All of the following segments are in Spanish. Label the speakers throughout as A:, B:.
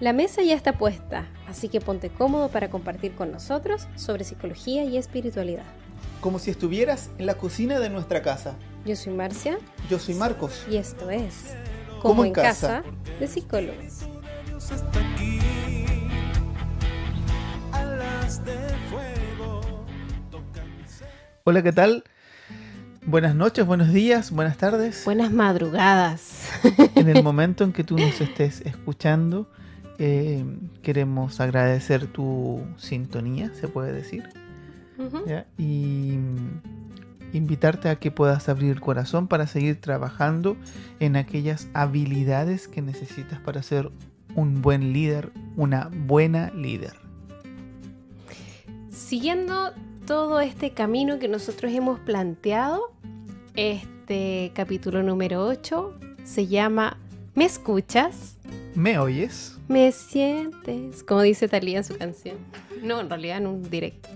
A: La mesa ya está puesta, así que ponte cómodo para compartir con nosotros sobre psicología y espiritualidad.
B: Como si estuvieras en la cocina de nuestra casa.
A: Yo soy Marcia.
B: Yo soy Marcos.
A: Y esto es
B: Como en casa
A: de psicólogos.
B: Hola, ¿qué tal? Buenas noches, buenos días, buenas tardes.
A: Buenas madrugadas.
B: En el momento en que tú nos estés escuchando, queremos agradecer tu sintonía, se puede decir. ¿Ya? Y invitarte a que puedas abrir el corazón para seguir trabajando en aquellas habilidades que necesitas para ser un buen líder, una buena líder.
A: Siguiendo todo este camino que nosotros hemos planteado, este capítulo número 8 se llama ¿Me escuchas?
B: ¿Me oyes?
A: ¿Me sientes? Como dice Thalía en su canción. No, en realidad en un directo.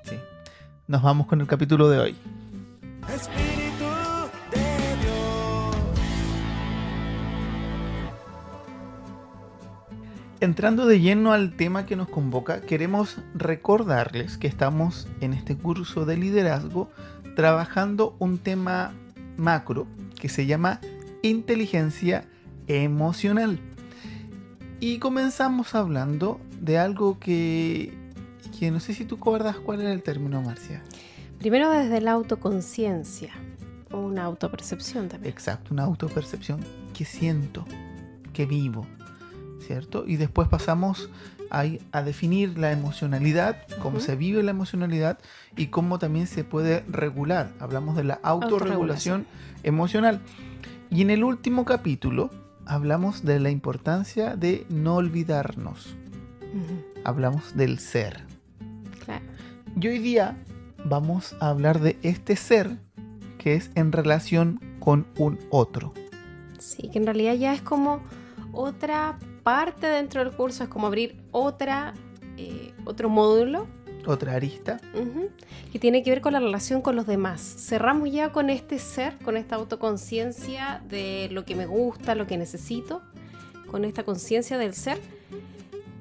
B: Sí. Nos vamos con el capítulo de hoy.
C: Espíritu de Dios.
B: Entrando de lleno al tema que nos convoca, queremos recordarles que estamos en este curso de liderazgo trabajando un tema macro que se llama inteligencia emocional. Y comenzamos hablando de algo que no sé si tú recuerdas cuál era el término, Marcia.
A: Primero desde la autoconciencia, o una autopercepción también.
B: Exacto, una autopercepción. ¿Qué siento? ¿Qué vivo? ¿Cierto? Y después pasamos a definir la emocionalidad, cómo se vive la emocionalidad y cómo también se puede regular. Hablamos de la autorregulación emocional. Y en el último capítulo hablamos de la importancia de no olvidarnos. Hablamos del ser.
A: Claro.
B: Y hoy día vamos a hablar de este ser que es en relación con un otro.
A: Sí, que en realidad ya es como otra parte dentro del curso, es como abrir otro módulo.
B: Otra arista.
A: Que tiene que ver con la relación con los demás. Cerramos ya con este ser, con esta autoconciencia de lo que me gusta, lo que necesito, con esta conciencia del ser.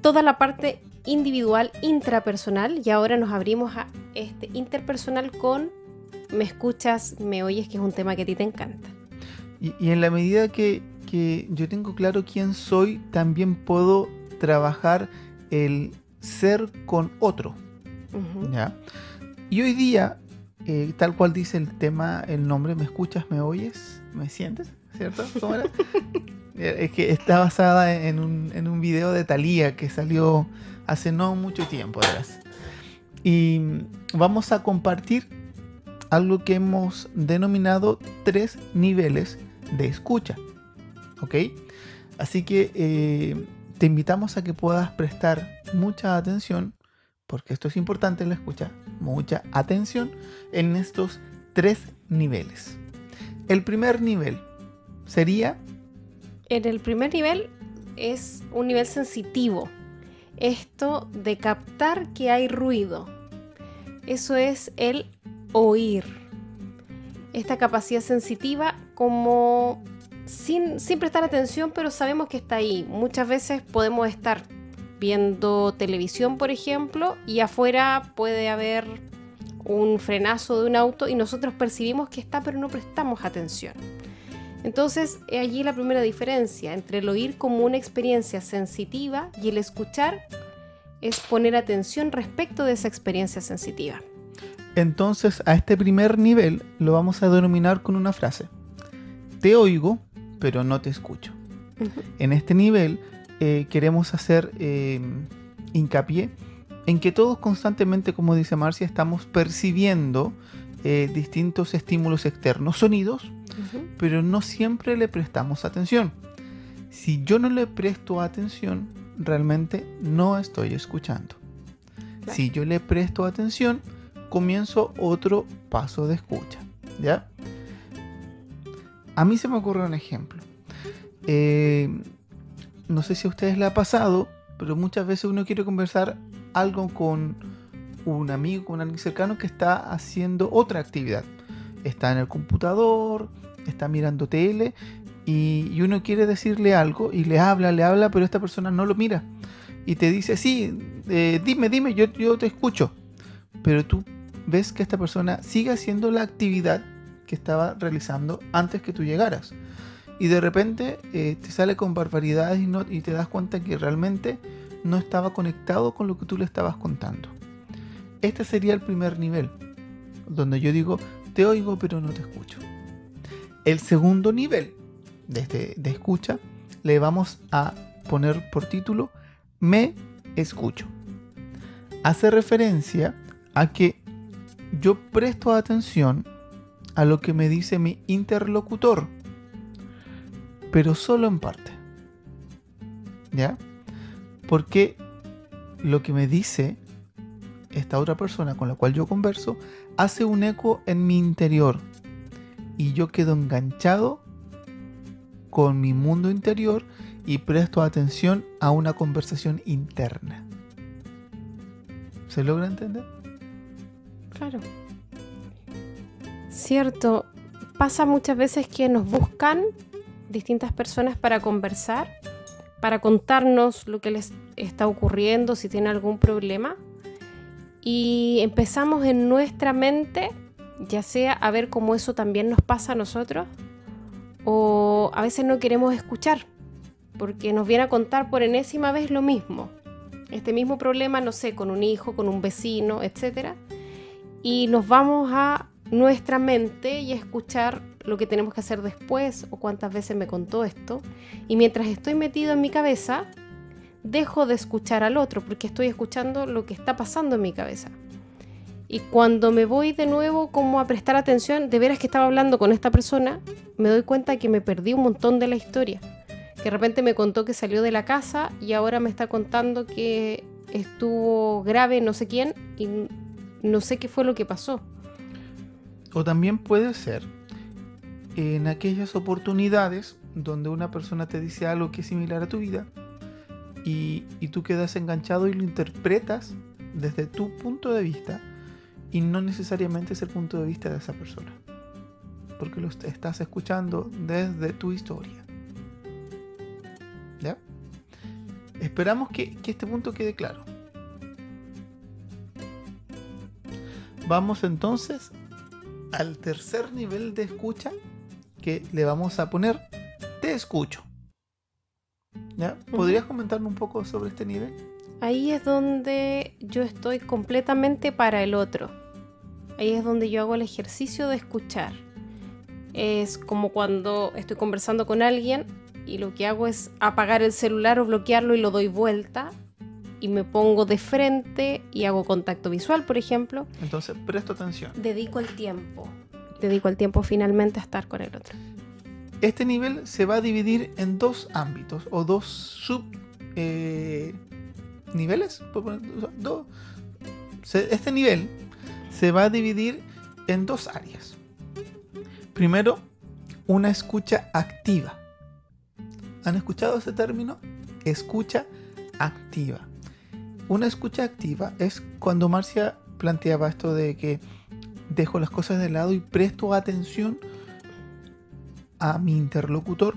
A: Toda la parte individual, intrapersonal, y ahora nos abrimos a este interpersonal con me escuchas, me oyes, que es un tema que a ti te encanta.
B: Y en la medida que yo tengo claro quién soy, también puedo trabajar el ser con otro. ¿Ya? Y hoy día, tal cual dice el tema, el nombre, ¿me escuchas, me oyes, me sientes? ¿Cierto? ¿Cómo era? Es que está basada en un video de Thalía que salió hace no mucho tiempo atrás. Y vamos a compartir algo que hemos denominado 3 niveles de escucha. ¿Ok? Así que te invitamos a que puedas prestar mucha atención, porque esto es importante en la escucha, mucha atención en estos 3 niveles. El primer nivel sería...
A: En el primer nivel es un nivel sensitivo. Esto de captar que hay ruido. Eso es el oír. Esta capacidad sensitiva como sin prestar atención, pero sabemos que está ahí. Muchas veces podemos estar viendo televisión, por ejemplo, y afuera puede haber un frenazo de un auto y nosotros percibimos que está, pero no prestamos atención. Entonces, allí la primera diferencia entre el oír como una experiencia sensitiva y el escuchar es poner atención respecto de esa experiencia sensitiva.
B: Entonces, a este primer nivel lo vamos a denominar con una frase. Te oigo, pero no te escucho. En este nivel queremos hacer hincapié en que todos constantemente, como dice Marcia, estamos percibiendo distintos estímulos externos, sonidos, pero no siempre le prestamos atención. Si yo no le presto atención, realmente no estoy escuchando. Claro. Si yo le presto atención, comienzo otro paso de escucha, ¿ya? A mí se me ocurre un ejemplo. No sé si a ustedes les ha pasado, pero muchas veces uno quiere conversar algo con un amigo, con alguien cercano que está haciendo otra actividad. Está en el computador, está mirando tele y uno quiere decirle algo y le habla, pero esta persona no lo mira y te dice, sí, dime, yo te escucho, pero tú ves que esta persona sigue haciendo la actividad que estaba realizando antes que tú llegaras, y de repente te sale con barbaridades y te das cuenta que realmente no estaba conectado con lo que tú le estabas contando. Este sería el primer nivel, donde yo digo, te oigo pero no te escucho. El segundo nivel de escucha le vamos a poner por título me escucho. Hace referencia a que yo presto atención a lo que me dice mi interlocutor, pero solo en parte. ¿Ya? Porque lo que me dice esta otra persona con la cual yo converso hace un eco en mi interior y yo quedo enganchado con mi mundo interior y presto atención a una conversación interna. ¿Se logra entender?
A: Claro. Cierto. Pasa muchas veces que nos buscan distintas personas para conversar, para contarnos lo que les está ocurriendo, si tienen algún problema. Y empezamos en nuestra mente, ya sea a ver cómo eso también nos pasa a nosotros, o a veces no queremos escuchar, porque nos viene a contar por enésima vez lo mismo. Este mismo problema, no sé, con un hijo, con un vecino, etc. Y nos vamos a nuestra mente y a escuchar lo que tenemos que hacer después, o cuántas veces me contó esto. Y mientras estoy metido en mi cabeza, dejo de escuchar al otro, porque estoy escuchando lo que está pasando en mi cabeza. Y cuando me voy de nuevo como a prestar atención, de veras que estaba hablando con esta persona, me doy cuenta que me perdí un montón de la historia. Que de repente me contó que salió de la casa y ahora me está contando que estuvo grave no sé quién y no sé qué fue lo que pasó.
B: O también puede ser en aquellas oportunidades donde una persona te dice algo que es similar a tu vida y tú quedas enganchado y lo interpretas desde tu punto de vista y no necesariamente es el punto de vista de esa persona, porque lo estás escuchando desde tu historia. ¿Ya? Esperamos que este punto quede claro. Vamos entonces al tercer nivel de escucha, que le vamos a poner te escucho. ¿Ya? ¿Podrías comentarme un poco sobre este nivel?
A: Ahí es donde yo estoy completamente para el otro. Ahí es donde yo hago el ejercicio de escuchar. Es como cuando estoy conversando con alguien y lo que hago es apagar el celular o bloquearlo y lo doy vuelta y me pongo de frente y hago contacto visual, por ejemplo.
B: Entonces, presto atención.
A: Dedico el tiempo finalmente a estar con el otro.
B: Este nivel se va a dividir en dos ámbitos o dos sub niveles. Este nivel se va a dividir en dos áreas. Primero, una escucha activa. ¿Han escuchado ese término? Escucha activa. Una escucha activa es cuando Marcia planteaba esto de que dejo las cosas de lado y presto atención a mi interlocutor,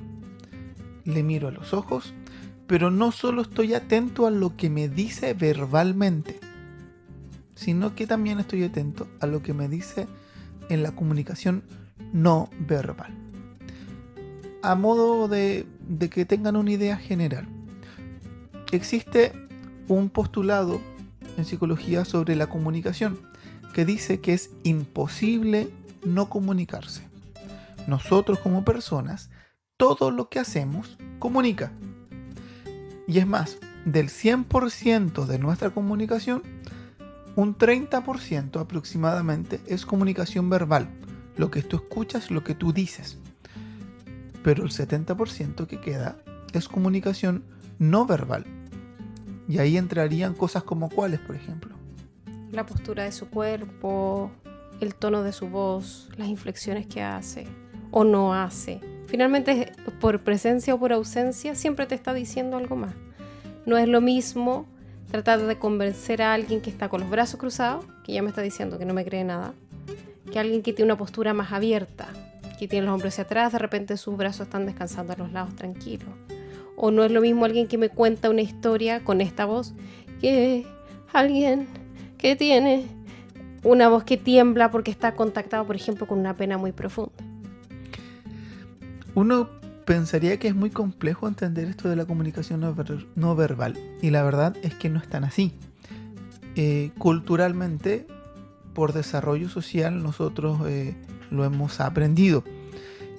B: le miro a los ojos, pero no solo estoy atento a lo que me dice verbalmente, sino que también estoy atento a lo que me dice en la comunicación no verbal. A modo de que tengan una idea general, existe un postulado en psicología sobre la comunicación que dice que es imposible no comunicarse. Nosotros como personas, todo lo que hacemos comunica. Y es más, del 100% de nuestra comunicación, un 30% aproximadamente es comunicación verbal. Lo que tú escuchas, lo que tú dices. Pero el 70% que queda es comunicación no verbal. Y ahí entrarían cosas como cuáles, por ejemplo.
A: La postura de su cuerpo, el tono de su voz, las inflexiones que hace o no hace. Finalmente, por presencia o por ausencia, siempre te está diciendo algo más. No es lo mismo tratar de convencer a alguien que está con los brazos cruzados, que ya me está diciendo que no me cree nada, que alguien que tiene una postura más abierta. que tiene los hombros hacia atrás, de repente sus brazos están descansando a los lados tranquilos. O no es lo mismo alguien que me cuenta una historia con esta voz que alguien que tiene una voz que tiembla porque está contactado, por ejemplo, con una pena muy profunda.
B: Uno pensaría que es muy complejo entender esto de la comunicación no verbal, y la verdad es que no es tan así. Culturalmente, por desarrollo social, nosotros lo hemos aprendido.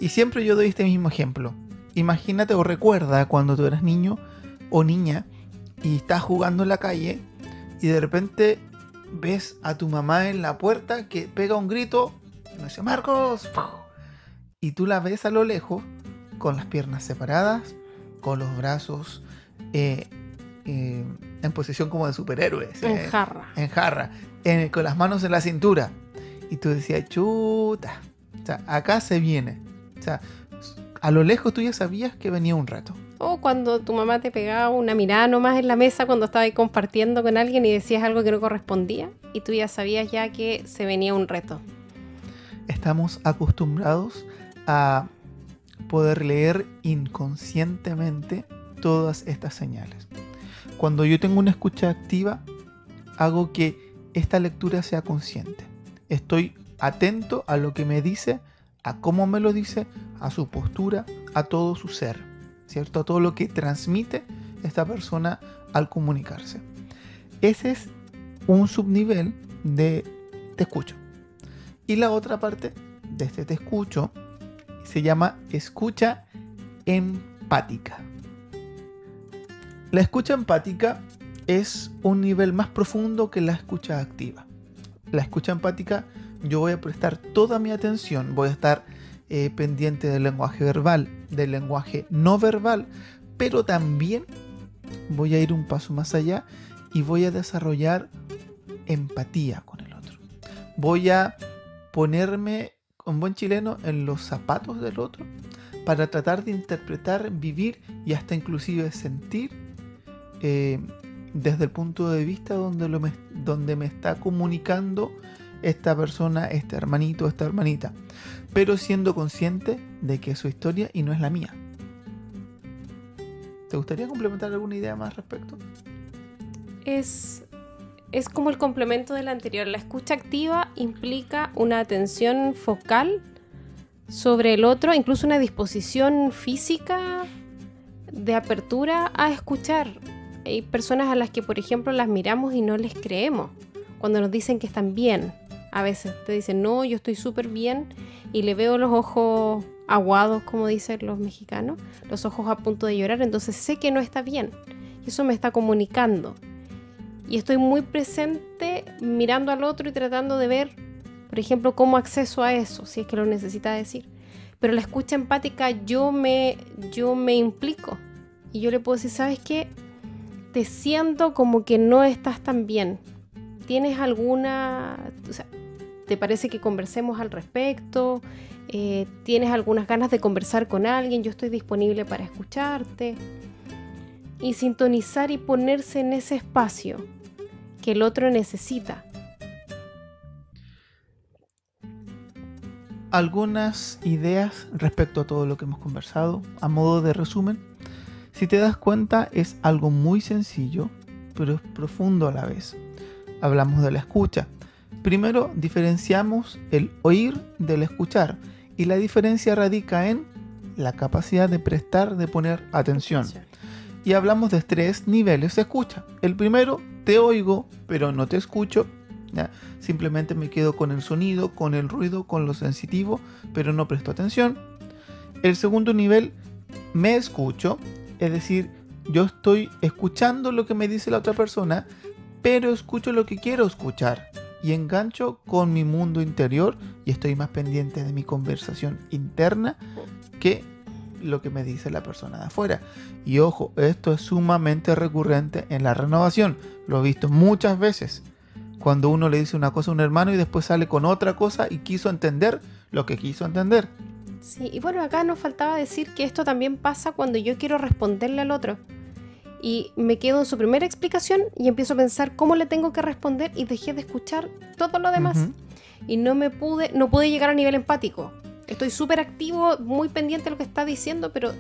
B: Y siempre yo doy este mismo ejemplo. Imagínate o recuerda cuando tú eras niño o niña y estás jugando en la calle y de repente ves a tu mamá en la puerta que pega un grito y dice ¡Marcos! Y tú la ves a lo lejos con las piernas separadas, con los brazos en posición como de superhéroes.
A: En jarra.
B: En jarra. Con las manos en la cintura. Y tú decías, chuta. O sea, acá se viene. O sea, a lo lejos tú ya sabías que venía un reto.
A: O cuando tu mamá te pegaba una mirada nomás en la mesa cuando estabas ahí compartiendo con alguien y decías algo que no correspondía. Y tú ya sabías ya que se venía un reto.
B: Estamos acostumbrados a poder leer inconscientemente todas estas señales. Cuando yo tengo una escucha activa, hago que esta lectura sea consciente. Estoy atento a lo que me dice, a cómo me lo dice, a su postura, a todo su ser, ¿cierto? A todo lo que transmite esta persona al comunicarse. Ese es un subnivel de te escucho. Y la otra parte de este te escucho se llama escucha empática. La escucha empática es un nivel más profundo que la escucha activa. La escucha empática, yo voy a prestar toda mi atención, voy a estar pendiente del lenguaje verbal, del lenguaje no verbal, pero también voy a ir un paso más allá y voy a desarrollar empatía con el otro. Voy a ponerme, con buen chileno, en los zapatos del otro para tratar de interpretar, vivir y hasta inclusive sentir desde el punto de vista donde me está comunicando esta persona, este hermanito, esta hermanita, pero siendo consciente de que es su historia y no es la mía. ¿Te gustaría complementar alguna idea más al respecto?
A: Es como el complemento de la anterior. La escucha activa implica una atención focal sobre el otro, incluso una disposición física de apertura a escuchar. Hay personas a las que, por ejemplo, las miramos y no les creemos cuando nos dicen que están bien. A veces te dicen, no, yo estoy súper bien, y le veo los ojos aguados, como dicen los mexicanos, los ojos a punto de llorar, entonces sé que no está bien. Y eso me está comunicando. Y estoy muy presente mirando al otro y tratando de ver, por ejemplo, cómo acceso a eso, si es que lo necesita decir. Pero la escucha empática, yo me implico. Y yo le puedo decir, ¿sabes qué? Te siento como que no estás tan bien. ¿Tienes alguna... O sea, ¿te parece que conversemos al respecto? ¿Tienes algunas ganas de conversar con alguien? Yo estoy disponible para escucharte. Y sintonizar y ponerse en ese espacio que el otro necesita.
B: Algunas ideas respecto a todo lo que hemos conversado, a modo de resumen. Si te das cuenta, es algo muy sencillo, pero es profundo a la vez. Hablamos de la escucha. Primero diferenciamos el oír del escuchar, y la diferencia radica en la capacidad de prestar, de poner atención. Y hablamos de 3 niveles de escucha. El primero, te oigo, pero no te escucho. ¿Ya? Simplemente me quedo con el sonido, con el ruido, con lo sensitivo, pero no presto atención. El segundo nivel, me escucho, es decir, yo estoy escuchando lo que me dice la otra persona, pero escucho lo que quiero escuchar y engancho con mi mundo interior y estoy más pendiente de mi conversación interna que lo que me dice la persona de afuera. Y ojo, esto es sumamente recurrente en la renovación. Lo he visto muchas veces. Cuando uno le dice una cosa a un hermano y después sale con otra cosa y quiso entender lo que quiso entender.
A: Sí, y bueno, acá nos faltaba decir que esto también pasa cuando yo quiero responderle al otro. Y me quedo en su primera explicación y empiezo a pensar cómo le tengo que responder y dejé de escuchar todo lo demás. Y no pude llegar a nivel empático. Estoy súper activo, muy pendiente de lo que está diciendo, pero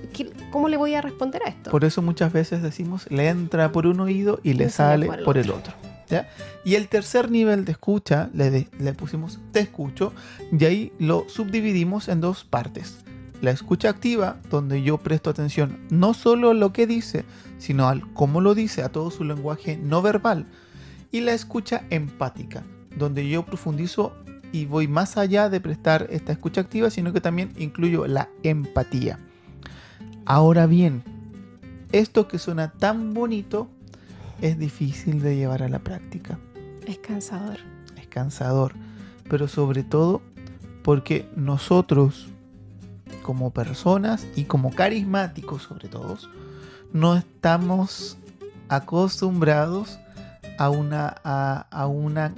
A: ¿cómo le voy a responder a esto?
B: Por eso muchas veces decimos, le entra por un oído y le sale por el otro. ¿Ya? Y el tercer nivel de escucha, le pusimos te escucho, y ahí lo subdividimos en dos partes. La escucha activa, donde yo presto atención no solo a lo que dice, sino al cómo lo dice, a todo su lenguaje no verbal. Y la escucha empática, donde yo profundizo y voy más allá de prestar esta escucha activa, sino que también incluyo la empatía. Ahora bien, esto que suena tan bonito es difícil de llevar a la práctica.
A: Es cansador.
B: Es cansador, pero sobre todo porque nosotros, como personas y como carismáticos sobre todo, no estamos acostumbrados a una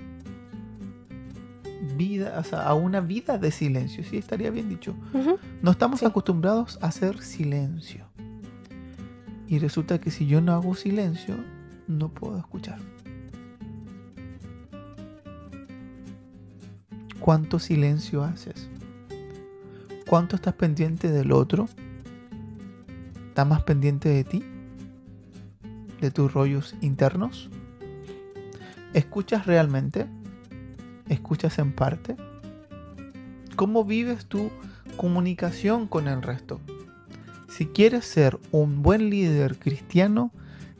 B: vida, o sea, a una vida de silencio, sí, estaría bien dicho. No estamos acostumbrados a hacer silencio. Y resulta que si yo no hago silencio, no puedo escuchar. ¿Cuánto silencio haces? ¿Cuánto estás pendiente del otro? ¿Estás más pendiente de ti? ¿De tus rollos internos? ¿Escuchas realmente? ¿Escuchas en parte? ¿Cómo vives tu comunicación con el resto? Si quieres ser un buen líder cristiano,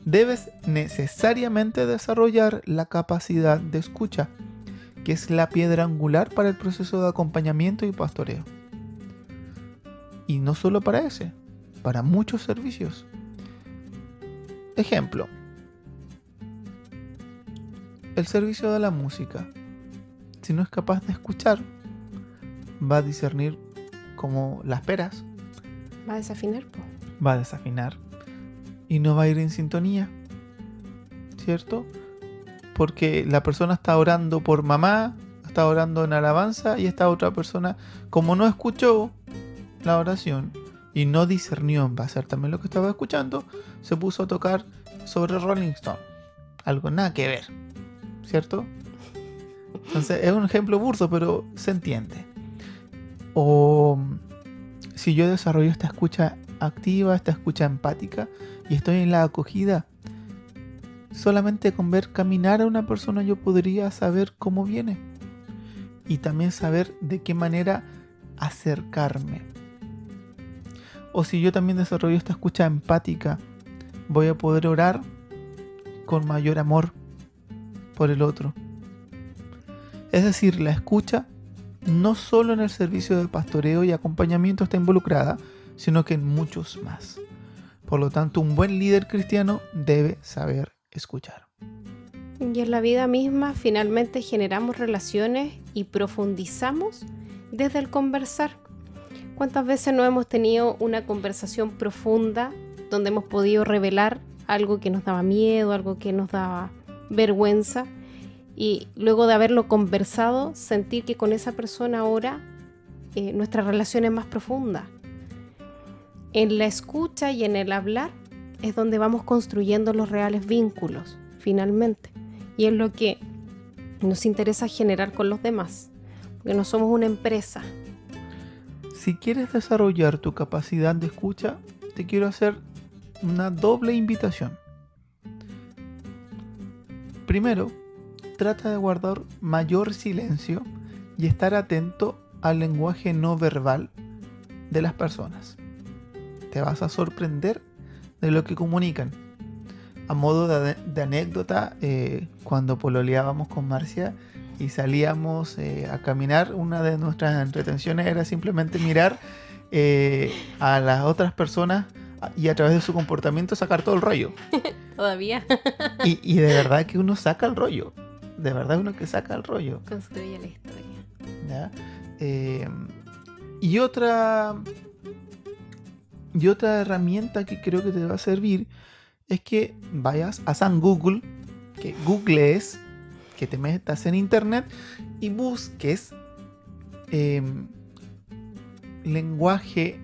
B: debes necesariamente desarrollar la capacidad de escucha, que es la piedra angular para el proceso de acompañamiento y pastoreo. Y no solo para ese, para muchos servicios. Ejemplo, el servicio de la música. Si no es capaz de escuchar, va a discernir como las peras.
A: Va a desafinar, po.
B: Va a desafinar. Y no va a ir en sintonía. ¿Cierto? Porque la persona está orando por mamá, está orando en alabanza, y esta otra persona, como no escuchó la oración y no discernió en base a también lo que estaba escuchando, se puso a tocar sobre Rolling Stone. Algo nada que ver. ¿Cierto? Entonces es un ejemplo burdo, pero se entiende. O si yo desarrollo esta escucha activa, esta escucha empática, y estoy en la acogida, solamente con ver caminar a una persona yo podría saber cómo viene. Y también saber de qué manera acercarme. O si yo también desarrollo esta escucha empática, voy a poder orar con mayor amor por el otro. Es decir, la escucha no solo en el servicio de pastoreo y acompañamiento está involucrada, sino que en muchos más. Por lo tanto, un buen líder cristiano debe saber escuchar.
A: Y en la vida misma finalmente generamos relaciones y profundizamos desde el conversar. ¿Cuántas veces no hemos tenido una conversación profunda donde hemos podido revelar algo que nos daba miedo, algo que nos daba vergüenza? Y luego de haberlo conversado, sentir que con esa persona ahora nuestra relación es más profunda. En la escucha y en el hablar es donde vamos construyendo los reales vínculos, finalmente. Y es lo que nos interesa generar con los demás, porque no somos una empresa.
B: Si quieres desarrollar tu capacidad de escucha, te quiero hacer una doble invitación. Primero, trata de guardar mayor silencio y estar atento al lenguaje no verbal de las personas. Te vas a sorprender de lo que comunican. A modo de anécdota, cuando pololeábamos con Marcia y salíamos a caminar, una de nuestras entretenciones era simplemente mirar a las otras personas y a través de su comportamiento sacar todo el rollo.
A: Todavía.
B: Y de verdad que uno saca el rollo. De verdad uno que saca el rollo.
A: Construye la historia.
B: ¿Ya? Y otra herramienta que creo que te va a servir es que vayas a San Google, que googlees, que te metas en internet y busques lenguaje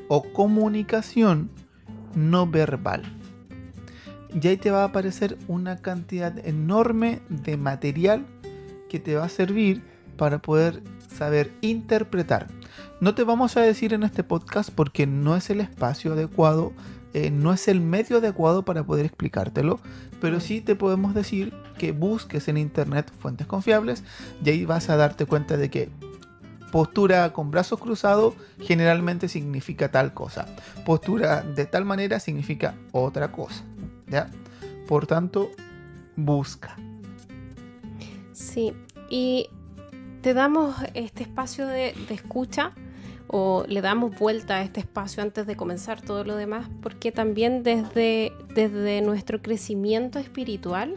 B: o comunicación no verbal. Y ahí te va a aparecer una cantidad enorme de material que te va a servir para poder saber interpretar. No te vamos a decir en este podcast porque no es el espacio adecuado, no es el medio adecuado para poder explicártelo, pero sí te podemos decir que busques en internet fuentes confiables y ahí vas a darte cuenta de que postura con brazos cruzados generalmente significa tal cosa. Postura de tal manera significa otra cosa, ¿ya? Por tanto, busca.
A: Sí, y te damos este espacio de escucha, o le damos vuelta a este espacio antes de comenzar todo lo demás, porque también desde nuestro crecimiento espiritual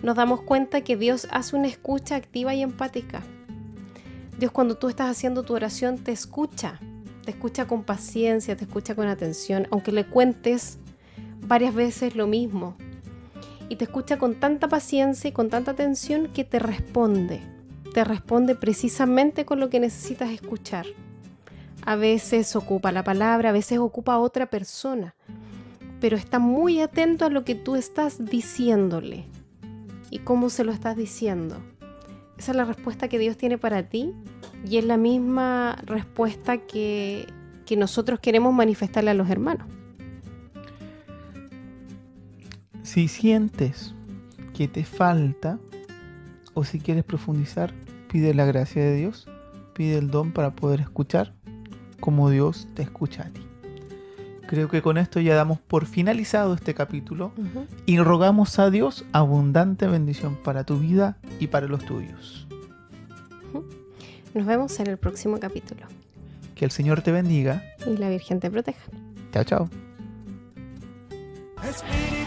A: nos damos cuenta que Dios hace una escucha activa y empática. Dios, cuando tú estás haciendo tu oración, te escucha con paciencia, te escucha con atención, aunque le cuentes varias veces lo mismo. Y te escucha con tanta paciencia y con tanta atención que te responde precisamente con lo que necesitas escuchar. A veces ocupa la palabra, a veces ocupa a otra persona, pero está muy atento a lo que tú estás diciéndole y cómo se lo estás diciendo. Esa es la respuesta que Dios tiene para ti y es la misma respuesta que nosotros queremos manifestarle a los hermanos.
B: Si sientes que te falta o si quieres profundizar, pide la gracia de Dios, pide el don para poder escuchar como Dios te escucha a ti. Creo que con esto ya damos por finalizado este capítulo y rogamos a Dios abundante bendición para tu vida y para los tuyos.
A: Nos vemos en el próximo capítulo.
B: Que el Señor te bendiga
A: y la Virgen te proteja.
B: Chao, chao.
C: Espíritu